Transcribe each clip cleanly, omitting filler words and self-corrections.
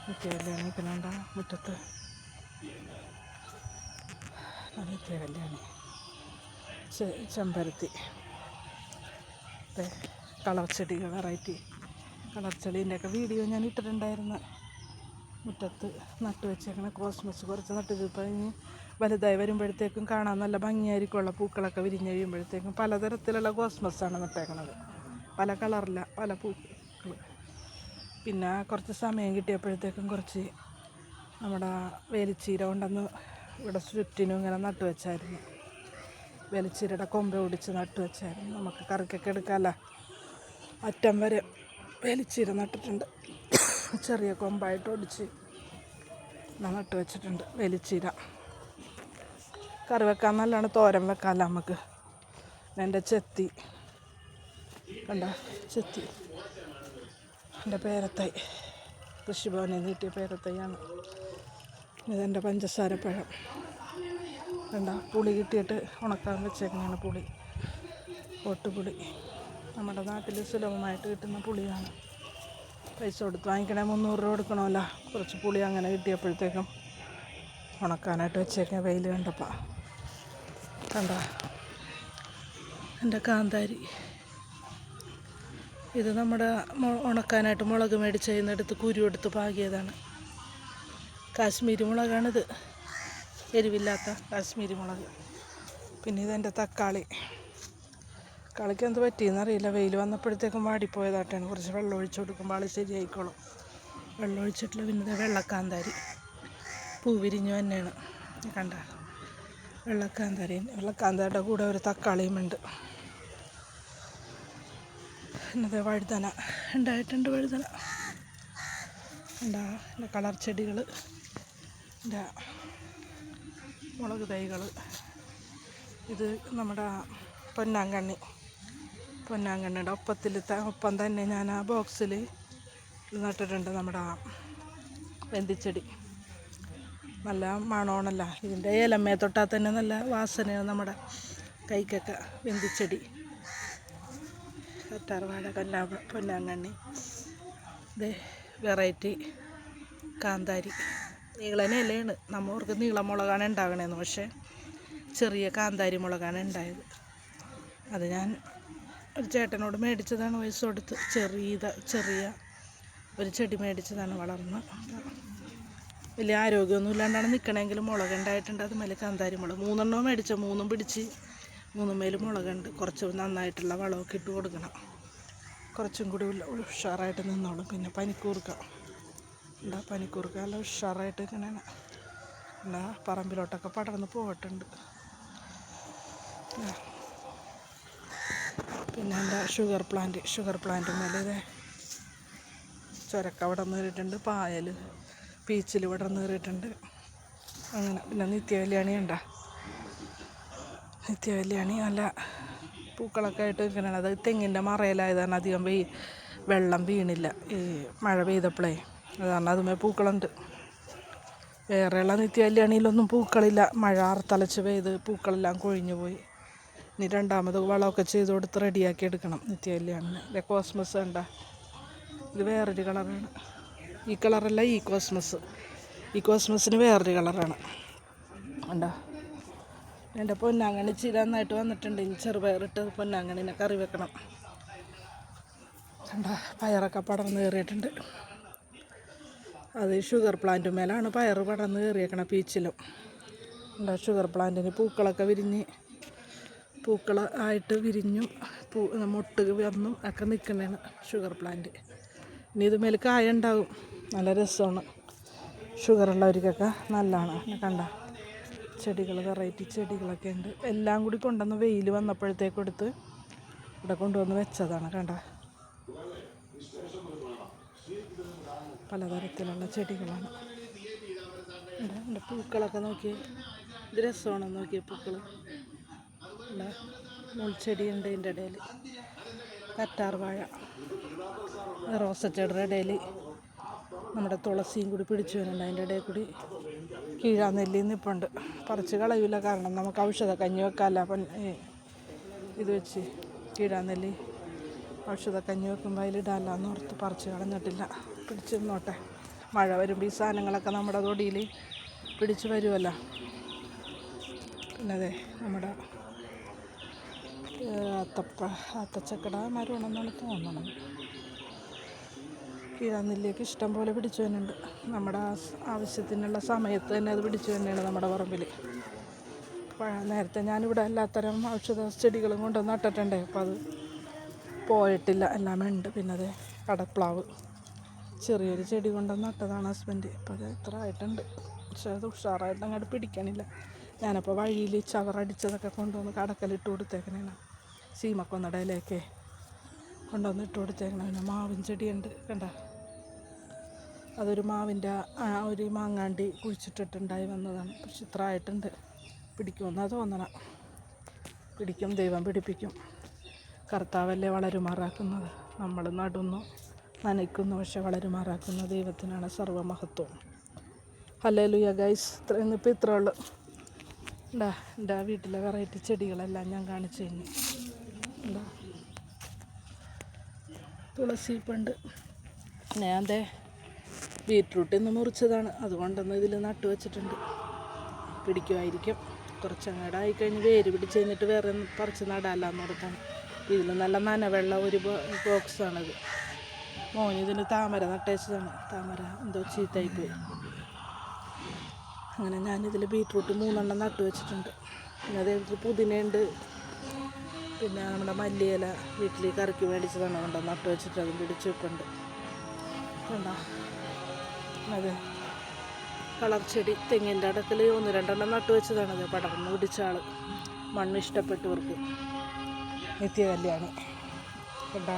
നിത്യകല്യാണി നിൽക്കുന്നുണ്ട മുറ്റത്ത്. നിത്യകല്യാണി, ചെമ്പരത്തി, കളർ ചെടികൾ, വെറൈറ്റി കളർ ചെടീൻ്റെയൊക്കെ വീഡിയോ ഞാൻ ഇട്ടിട്ടുണ്ടായിരുന്നു. മുറ്റത്ത് നട്ട് വെച്ചേക്കണ കോസ്മസ് കുറച്ച് നട്ടത്. ഇപ്പോൾ ഇനി വലുതായി വരുമ്പോഴത്തേക്കും കാണാൻ നല്ല ഭംഗിയായിരിക്കുമല്ലോ. പൂക്കളൊക്കെ വിരിഞ്ഞ് കഴിയുമ്പോഴത്തേക്കും പലതരത്തിലുള്ള കോസ്മസാണ് നട്ടേക്കണത്, പല കളറില്ല, പല പൂക്കൾ. പിന്നെ കുറച്ച് സമയം കിട്ടിയപ്പോഴത്തേക്കും കുറച്ച് നമ്മുടെ വേലിച്ചീര കൊണ്ടൊന്ന് ഇവിടെ ചുറ്റിനും ഇങ്ങനെ നട്ട് വെച്ചായിരുന്നു. വേലിച്ചീരയുടെ കൊമ്പ് ഒടിച്ച് നട്ട് വെച്ചായിരുന്നു. നമുക്ക് കറിക്കൊക്കെ എടുക്കാമല്ലോ. അറ്റം വരെ വേലിച്ചീര നട്ടിട്ടുണ്ട്. ചെറിയ കൊമ്പായിട്ട് ഒടിച്ച് നട്ട് വെച്ചിട്ടുണ്ട്. വേലിച്ചീര കറി വെക്കാൻ നല്ലതാണ്, തോരൻ വെക്കാമല്ലോ നമുക്ക്. എൻ്റെ ചെത്തി കണ്ട, ചെത്തി എൻ്റെ പേരത്തൈ, കൃഷിഭവനിൽ നിന്ന് കിട്ടിയ പേരത്തൈയാണ്. ഇതെൻ്റെ പഞ്ചസാരപ്പഴം കണ്ട, പുളി കിട്ടിയിട്ട് ഉണക്കാൻ വെച്ചേക്കുന്നതാണ്. പുളി, ഓട്ടുപുളി, നമ്മുടെ നാട്ടിൽ സുലഭമായിട്ട് കിട്ടുന്ന പുളിയാണ്. പൈസ കൊടുത്ത് വാങ്ങിക്കണേ, 300 രൂപ കൊടുക്കണമല്ലോ. കുറച്ച് പുളി അങ്ങനെ കിട്ടിയപ്പോഴത്തേക്കും ഉണക്കാനായിട്ട് വെച്ചേക്കാൻ വെയിൽ കണ്ടപ്പോൾ. കണ്ട എൻ്റെ കാന്താരി, ഇത് നമ്മുടെ ഉണക്കാനായിട്ട് മുളക് മേടിച്ച് ചെയ്യുന്നെടുത്ത് കുരു എടുത്ത് പാകിയതാണ്. കാശ്മീരി മുളകാണിത്, എരിവില്ലാത്ത കാശ്മീരി മുളക്. പിന്നെ ഇതെൻ്റെ തക്കാളി. തക്കാളിക്ക് എന്ത് പറ്റിയെന്നറിയില്ല, വെയിൽ വന്നപ്പോഴത്തേക്കും വാടിപ്പോയതായിട്ടാണ്. കുറച്ച് വെള്ളം ഒഴിച്ച് കൊടുക്കുമ്പോൾ ആൾ ശരിയായിക്കോളും. വെള്ളം ഒഴിച്ചിട്ടില്ല. പിന്നെ വെള്ളക്കാന്താരി പൂ വിരിഞ്ഞു തന്നെയാണ്. കണ്ട, വെള്ളക്കാന്താരിയുടെ കൂടെ ഒരു തക്കാളിയും ഉണ്ട്. പിന്നെ വഴുതന ഉണ്ടായിട്ടുണ്ട്. വഴുതന എൻ്റെ കളർ ചെടികൾ, എൻ്റെ മുളക് തൈകൾ. ഇത് നമ്മുടെ പൊന്നാങ്കണ്ണിയുടെ ഒപ്പം തന്നെ ഞാൻ ആ ബോക്സിൽ നട്ടിട്ടുണ്ട്. നമ്മുടെ വെന്തിച്ചെടി നല്ല മണമാണല്ല ഇതിൻ്റെ ഇലമേ തൊട്ടാൽ തന്നെ നല്ല വാസനയാണ് നമ്മുടെ കൈക്കൊക്കെ. വെന്തിച്ചെടി, കറ്റാർവാഴ, പൊന്നാങ്കണ്ണി, വെറൈറ്റി കാന്താരി. നീളനയിലാണ്, നമ്മൾക്ക് നീളമുളകാണ് ഉണ്ടാകണേന്ന്, പക്ഷേ ചെറിയ കാന്താരി മുളകാണ് ഉണ്ടായത്. അത് ഞാൻ ഒരു ചേട്ടനോട് മേടിച്ചതാണ്, പൈസ കൊടുത്ത്. ചെറിയ ഒരു ചെടി മേടിച്ചതാണ്. വളർന്ന് വലിയ ആരോഗ്യമൊന്നും ഇല്ലാണ്ടാണ് നിൽക്കണമെങ്കിലും മുളക് ഉണ്ടായിട്ടുണ്ട്. അത് മേലെ കാന്താരി മുളക് 3 മേടിച്ച, 3 പിടിച്ച്, 3 മുളകുണ്ട്. കുറച്ച് നന്നായിട്ടുള്ള വളമൊക്കെ ഇട്ട് കൊടുക്കണം, കുറച്ചും കൂടി ഉഷാറായിട്ട് നിന്നോളും. പിന്നെ പനിക്കൂർക്ക നല്ല ഉഷാറായിട്ട് ഇങ്ങനെ പറമ്പിലോട്ടൊക്കെ പടർന്ന് പോയിട്ടുണ്ട്. പിന്നെ എൻ്റെ ഷുഗർ പ്ലാന്റ് മേലെ ഇതേ ചുരക്ക പടർന്ന് കയറിയിട്ടുണ്ട്. പായൽ, പീച്ചിൽ പടർന്ന് കയറിയിട്ടുണ്ട്. അങ്ങനെ പിന്നെ നിത്യകല്യാണി നല്ല പൂക്കളൊക്കെ ആയിട്ട് നിൽക്കണതാണ്. അത് തെങ്ങിൻ്റെ മറയിലായതാണ്, അധികം വെള്ളം വീണില്ല ഈ മഴ പെയ്തപ്പോഴേ. അതാണ് അതുമേ പൂക്കളുണ്ട്. വേറെയുള്ള നിത്യകല്യാണിയിലൊന്നും പൂക്കളില്ല. മഴ ആർത്തലച്ച് പെയ്ത് പൂക്കളെല്ലാം കൊഴിഞ്ഞു പോയി. ഇനി രണ്ടാമത് വളമൊക്കെ ചെയ്ത് കൊടുത്ത് റെഡിയാക്കി എടുക്കണം നിത്യകല്യാണിന്. കോസ്മസ് കണ്ട, ഇത് വേറൊരു കളറാണ്. ഈ കളറല്ല, ഈ കോസ്മസിന് വേറൊരു കളറാണ്. കണ്ട, എൻ്റെ പൊന്നാങ്കണ്ണി ചില നന്നായിട്ട് വന്നിട്ടുണ്ട്. ഇനി ചെറുപയറിട്ട് പൊന്നാങ്കണ്ണിനെ കറി വെക്കണം. കണ്ട, പയറൊക്കെ പടർന്ന് കയറിയിട്ടുണ്ട്. അത് ഷുഗർ പ്ലാന്റ് മേലാണ് പയർ പടർന്ന് കയറിയേക്കണം, പീച്ചിലും. കണ്ട, ഷുഗർ പ്ലാന്റിന് പൂക്കളൊക്കെ ആയിട്ട് വിരിഞ്ഞും മൊട്ട് വന്നും ഒക്കെ നിൽക്കുന്നതാണ് ഷുഗർ പ്ലാന്റ്. ഇനി ഇതുമേൽ കായ ഉണ്ടാവും, നല്ല രസമാണ്. ഷുഗറുള്ളവർക്കൊക്കെ നല്ലതാണ്. കണ്ട, ചെടികൾ, വെറൈറ്റി ചെടികളൊക്കെ ഉണ്ട്. എല്ലാം കൂടി കൊണ്ടുവന്ന് വെയിൽ വന്നപ്പോഴത്തേക്കും എടുത്ത് ഇവിടെ കൊണ്ടുവന്ന് വെച്ചതാണ്. കണ്ട, പലതരത്തിലുള്ള ചെടികളാണ്. എൻ്റെ പൂക്കളൊക്കെ നോക്കി, ഇത് രസമാണെന്ന് നോക്കിയ പൂക്കൾ. മുൾച്ചെടിയുണ്ട് ഇതിൻ്റെ ഇടയിൽ, കറ്റാർവാഴ, റോസച്ചെടിയുടെ ഇടയിൽ നമ്മുടെ തുളസിയും കൂടി പിടിച്ചു വരുന്നുണ്ട്. അതിൻ്റെ ഇടയിൽ കൂടി കീഴാനെല്ലി നിൽപ്പുണ്ട്. പറിച്ച് കളയില്ല, കാരണം നമുക്ക് ഔഷധക്കഞ്ഞി വെക്കാമല്ല. ഇത് വെച്ച് കീഴാനെല്ലി ഔഷധക്കഞ്ഞി വെക്കുമ്പോൾ അതിലിടാമെന്ന് ഓർത്ത് പറിച്ച് കളഞ്ഞിട്ടില്ല. പിടിച്ച് നിന്നോട്ടെ. മഴ വരുമ്പോൾ ഈ സാധനങ്ങളൊക്കെ നമ്മുടെ തൊടിയിൽ പിടിച്ച് വരുമല്ലോ. പിന്നെ അതെ നമ്മുടെ ആത്തച്ചക്കട മരമാണെന്നാണ് തോന്നണത്. കീഴാനെല്ലിയൊക്കെ ഇഷ്ടം പോലെ പിടിച്ചു തന്നെയുണ്ട്. നമ്മുടെ ആവശ്യത്തിനുള്ള സമയത്ത് തന്നെ അത് പിടിച്ചു തന്നെയാണ് നമ്മുടെ പറമ്പിൽ. നേരത്തെ ഞാനിവിടെ എല്ലാത്തരം ഔഷധ ചെടികളും കൊണ്ട് നട്ടിട്ടുണ്ട്. അപ്പോൾ അത് പോയിട്ടില്ല, എല്ലാം ഉണ്ട്. പിന്നെ അത് കടപ്ലാവ് ചെറിയൊരു ചെടി കൊണ്ട് നട്ടതാണ് ഹസ്ബൻഡ്. അപ്പോൾ അത് എത്ര ആയിട്ടുണ്ട്, പക്ഷേ അത് ഉഷാറായിട്ട് അങ്ങോട്ട് പിടിക്കണില്ല. ഞാനപ്പോൾ വഴിയിൽ ചവറടിച്ചതൊക്കെ കൊണ്ടുവന്ന് കടക്കലിട്ട് കൊടുത്തേക്കണേണ്. സീമക്കൊന്നയുടെ ഇലയൊക്കെ കൊണ്ടുവന്ന് ഇട്ട് കൊടുത്തേക്കണം. പിന്നെ മാവിൻ ചെടിയുണ്ട്, കണ്ട. അതൊരു മാവിൻ്റെ ഒരു മാങ്ങാണ്ടി കുഴിച്ചിട്ടിട്ടുണ്ടായി വന്നതാണ്. പക്ഷെ ഇത്ര ആയിട്ടുണ്ട്. പിടിക്കുമെന്നാണ് തോന്നണം. പിടിക്കും, ദൈവം പിടിപ്പിക്കും. കർത്താവല്ലേ വളരുമാറാക്കുന്നത്. നമ്മൾ നടുന്നു, നനയ്ക്കുന്നു, പക്ഷെ വളരുമാറാക്കുന്ന ദൈവത്തിനാണ് സർവ്വമഹത്വം. Hallelujah guys. ഇന്നിപ്പോൾ ഇത്രേ ഉള്ളൂ. എൻ്റെ വീട്ടിലെ വെറൈറ്റി ചെടികളെല്ലാം ഞാൻ കാണിച്ചു കഴിഞ്ഞു. എന്താ തുളസിപ്പുണ്ട്. ഞാൻ ദേ ബീറ്റ്റൂട്ട് ഇന്ന് മുറിച്ചതാണ്, അതുകൊണ്ടൊന്ന് ഇതിൽ നട്ടു വെച്ചിട്ടുണ്ട്. പിടിക്കുമായിരിക്കും. കുറച്ചങ്ങോട്ട് ആയിക്കഴിഞ്ഞ് വേര് പിടിച്ച് കഴിഞ്ഞിട്ട് വേറെ പറിച്ച് നടാമെന്ന് ഓർത്താണ്. ഇതിൽ നല്ല നനവെള്ള ഒരു ബോക്സാണിത്. ഇതിന് താമര നട്ടേച്ചതാണ്. താമര എന്തോ ചീത്തയായിപ്പോയി. അങ്ങനെ ഞാനിതിൽ ബീറ്റ്റൂട്ട് 3 നട്ടു വെച്ചിട്ടുണ്ട്. പിന്നെ അതേപോലെ പുതിനയുണ്ട്. പിന്നെ നമ്മുടെ മല്ലിയില വീട്ടിൽ കറിക്ക് മേടിച്ചതാണ്, കൊണ്ട് നട്ടു വെച്ചിട്ട് അതും പിടിച്ച് വെപ്പുണ്ട്. കണ്ടോ? അതെ കളർ ചെടി തെങ്ങിൻ്റെ അടുക്കൽ 1-2 നട്ടു വെച്ചതാണത്. പടർന്ന് പിടിച്ച ആൾ, മണ്ണ് ഇഷ്ടപ്പെട്ടവർക്ക്. നിത്യകല്യാണി കണ്ടോ?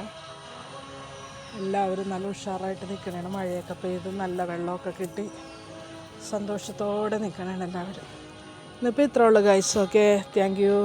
എല്ലാവരും നല്ല ഉഷാറായിട്ട് നിൽക്കണേണ്. മഴയൊക്കെ പെയ്ത് നല്ല വെള്ളമൊക്കെ കിട്ടി സന്തോഷത്തോടെ നിൽക്കണേണ് എല്ലാവരും. ഇന്നിപ്പോൾ ഇത്രേ ഉള്ളൂ ഗൈസ്. Okay, thank you.